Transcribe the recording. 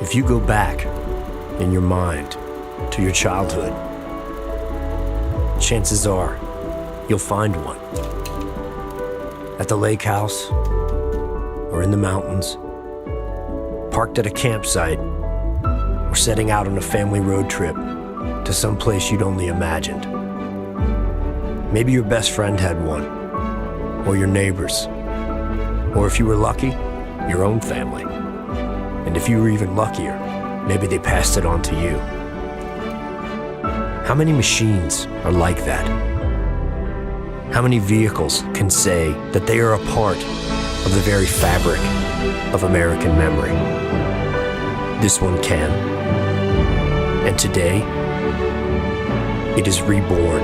If you go back in your mind to your childhood, chances are you'll find one. At the lake house or in the mountains, parked at a campsite, or setting out on a family road trip to some place you'd only imagined. Maybe your best friend had one, or your neighbors, or if you were lucky, your own family. And if you were even luckier, maybe they passed it on to you. How many machines are like that? How many vehicles can say that they are a part of the very fabric of American memory? This one can. And today, it is reborn